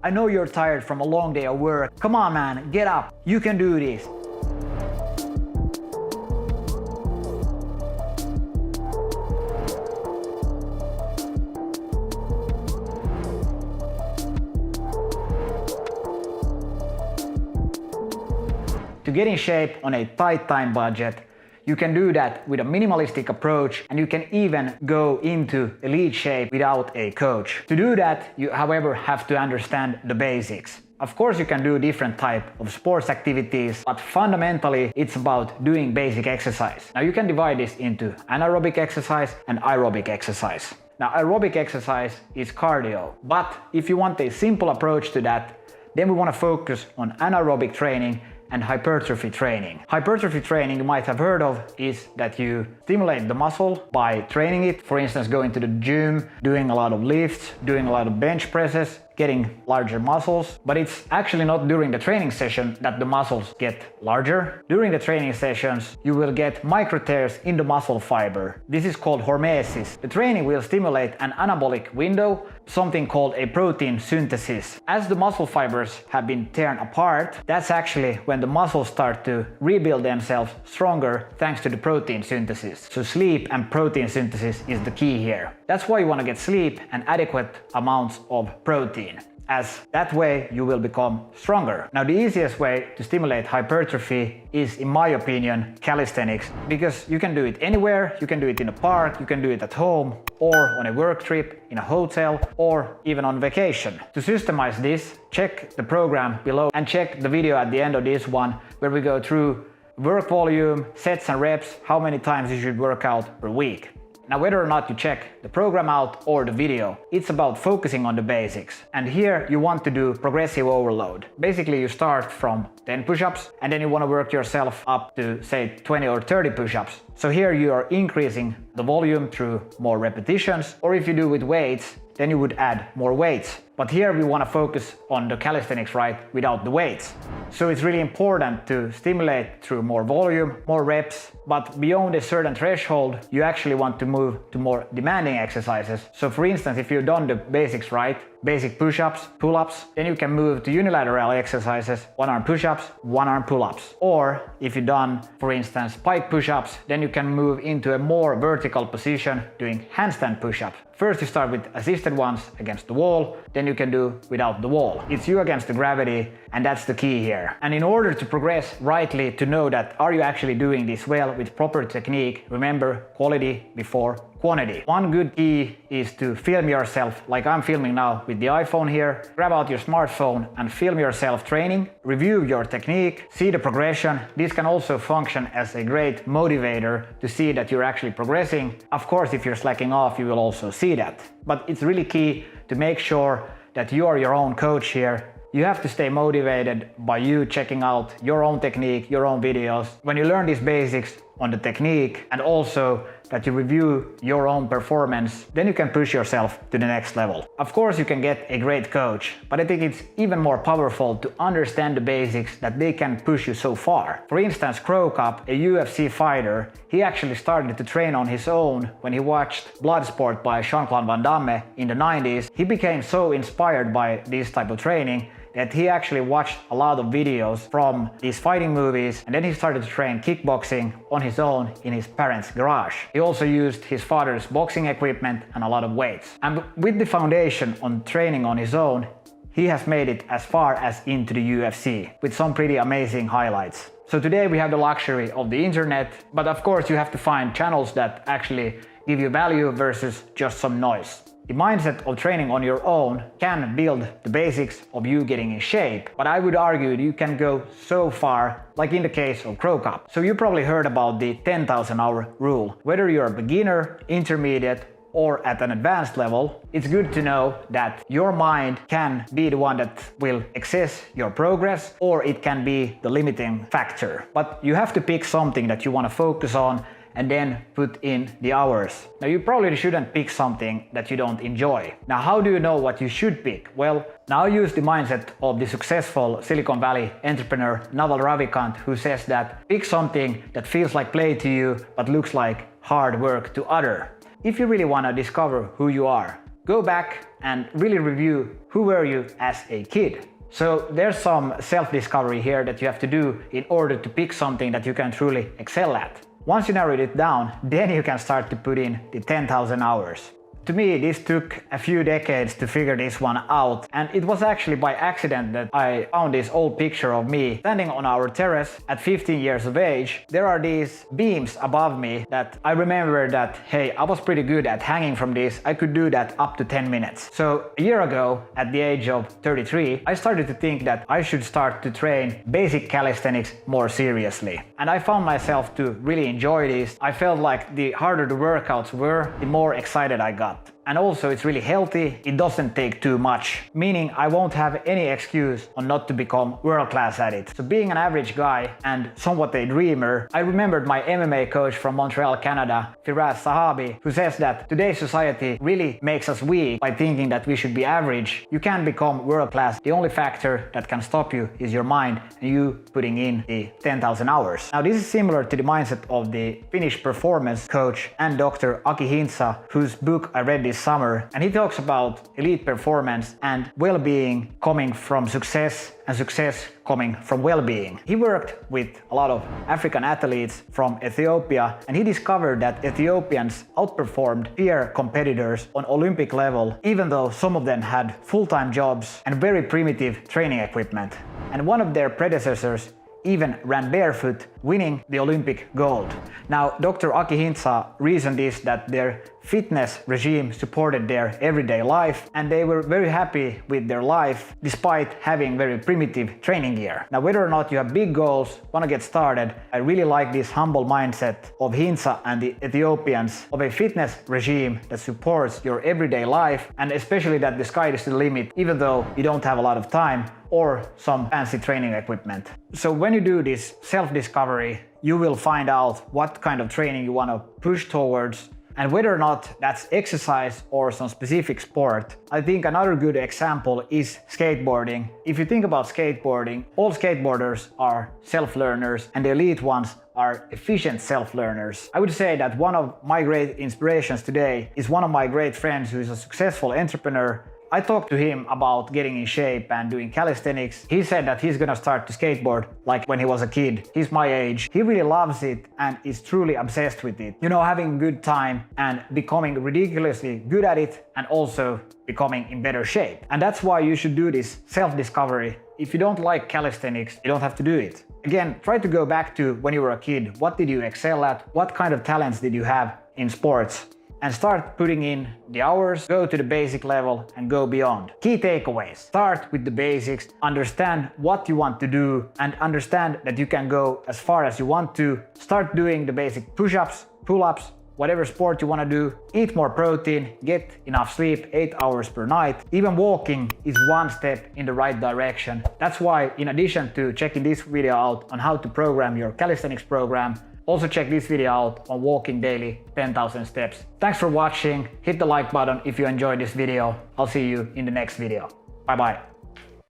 I know you're tired from a long day of work. Come on, man, get up. You can do this. To get in shape on a tight time budget, you can do that with a minimalistic approach, and you can even go into elite shape without a coach. To do that, you however have to understand the basics. Of course, you can do different type of sports activities, but fundamentally it's about doing basic exercise. Now you can divide this into anaerobic exercise and aerobic exercise. Now aerobic exercise is cardio, but if you want a simple approach to that, then we want to focus on anaerobic training and hypertrophy training. Hypertrophy training you might have heard of is that you stimulate the muscle by training it, for instance going to the gym, doing a lot of lifts, doing a lot of bench presses, getting larger muscles, but it's actually not during the training session that the muscles get larger. During the training sessions, you will get micro tears in the muscle fiber. This is called hormesis. The training will stimulate an anabolic window, something called a protein synthesis. As the muscle fibers have been torn apart, that's actually when the muscles start to rebuild themselves stronger thanks to the protein synthesis. So sleep and protein synthesis is the key here. That's why you want to get sleep and adequate amounts of protein, as that way you will become stronger. Now the easiest way to stimulate hypertrophy is, in my opinion, calisthenics, because you can do it anywhere. You can do it in a park, you can do it at home, or on a work trip, in a hotel, or even on vacation. To systemize this, check the program below and check the video at the end of this one where we go through work volume, sets and reps, how many times you should work out per week. Now whether or not you check the program out or the video, it's about focusing on the basics. And here you want to do progressive overload. Basically you start from 10 push-ups and then you want to work yourself up to say 20 or 30 push-ups. So here you are increasing the volume through more repetitions, or if you do with weights, then you would add more weights. But here we want to focus on the calisthenics, right, without the weights. So it's really important to stimulate through more volume, more reps, but beyond a certain threshold, you actually want to move to more demanding exercises. So for instance, if you've done the basics right, basic push-ups, pull-ups, then you can move to unilateral exercises, one-arm push-ups, one-arm pull-ups. Or if you've done, for instance, pike push-ups, then you can move into a more vertical position doing handstand push-ups. First you start with assisted ones against the wall, then you can do without the wall. It's you against the gravity, and that's the key here. And in order to progress rightly, to know that are you actually doing this well with proper technique, remember quality before quantity. One good key is to film yourself like I'm filming now with the iPhone here. Grab out your smartphone and film yourself training. Review your technique, see the progression. This can also function as a great motivator to see that you're actually progressing. Of course, if you're slacking off, you will also see that. But it's really key to make sure that you are your own coach here. You have to stay motivated by you checking out your own technique, your own videos. When you learn these basics on the technique and also that you review your own performance, then you can push yourself to the next level. Of course, you can get a great coach, but I think it's even more powerful to understand the basics that they can push you so far. For instance, Crow Cup, a UFC fighter, he actually started to train on his own when he watched Bloodsport by Jean-Claude Van Damme in the 90s. He became so inspired by this type of training that he actually watched a lot of videos from these fighting movies, and then he started to train kickboxing on his own in his parents' garage. He also used his father's boxing equipment and a lot of weights. And with the foundation on training on his own, he has made it as far as into the UFC with some pretty amazing highlights. So today we have the luxury of the internet, but of course you have to find channels that actually give you value versus just some noise. The mindset of training on your own can build the basics of you getting in shape, but I would argue you can go so far, like in the case of Crow Cup. So you probably heard about the 10,000 hour rule. Whether you're a beginner, intermediate, or at an advanced level, it's good to know that your mind can be the one that will assess your progress, or it can be the limiting factor. But you have to pick something that you want to focus on and then put in the hours. Now you probably shouldn't pick something that you don't enjoy. Now how do you know what you should pick? Well, now use the mindset of the successful Silicon Valley entrepreneur Naval Ravikant, who says that pick something that feels like play to you but looks like hard work to others. If you really want to discover who you are, go back and really review who were you as a kid. So there's some self-discovery here that you have to do in order to pick something that you can truly excel at. Once you narrowed it down, then you can start to put in the 10,000 hours. To me, this took a few decades to figure this one out, and it was actually by accident that I found this old picture of me standing on our terrace at 15 years of age. There are these beams above me that I remember that, hey, I was pretty good at hanging from this. I could do that up to 10 minutes. So a year ago, at the age of 33, I started to think that I should start to train basic calisthenics more seriously. And I found myself to really enjoy this. I felt like the harder the workouts were, the more excited I got. And also it's really healthy, it doesn't take too much, meaning I won't have any excuse on not to become world class at it. So being an average guy and somewhat a dreamer, I remembered my MMA coach from Montreal, Canada, Firas Sahabi, who says that today's society really makes us weak by thinking that we should be average. You can become world class. The only factor that can stop you is your mind and you putting in the 10,000 hours. Now this is similar to the mindset of the Finnish performance coach and Dr. Aki Hintsa, whose book I read this summer, and he talks about elite performance and well-being coming from success and success coming from well-being. He worked with a lot of African athletes from Ethiopia, and he discovered that Ethiopians outperformed peer competitors on Olympic level, even though some of them had full-time jobs and very primitive training equipment. And one of their predecessors even ran barefoot, winning the Olympic gold. Now, Dr. Aki Hintsa reasoned is that their fitness regime supported their everyday life, and they were very happy with their life despite having very primitive training gear. Now, whether or not you have big goals, want to get started, I really like this humble mindset of Hintsa and the Ethiopians of a fitness regime that supports your everyday life, and especially that the sky is the limit, even though you don't have a lot of time or some fancy training equipment. So when you do this self-discovery, you will find out what kind of training you want to push towards, and whether or not that's exercise or some specific sport. I think another good example is skateboarding. If you think about skateboarding, all skateboarders are self-learners and the elite ones are efficient self-learners. I would say that one of my great inspirations today is one of my great friends who is a successful entrepreneur. I talked to him about getting in shape and doing calisthenics. He said that he's gonna start to skateboard like when he was a kid. He's my age. He really loves it and is truly obsessed with it. You know, having a good time and becoming ridiculously good at it and also becoming in better shape. And that's why you should do this self-discovery. If you don't like calisthenics, you don't have to do it. Again, try to go back to when you were a kid. What did you excel at? What kind of talents did you have in sports? And start putting in the hours, go to the basic level and go beyond. Key takeaways. Start with the basics, understand what you want to do and understand that you can go as far as you want to. Start doing the basic push-ups, pull-ups, whatever sport you want to do. Eat more protein, get enough sleep, 8 hours per night. Even walking is one step in the right direction. That's why, in addition to checking this video out on how to program your calisthenics program, also check this video out on walking daily 10,000 steps. Thanks for watching. Hit the like button if you enjoyed this video. I'll see you in the next video. Bye bye.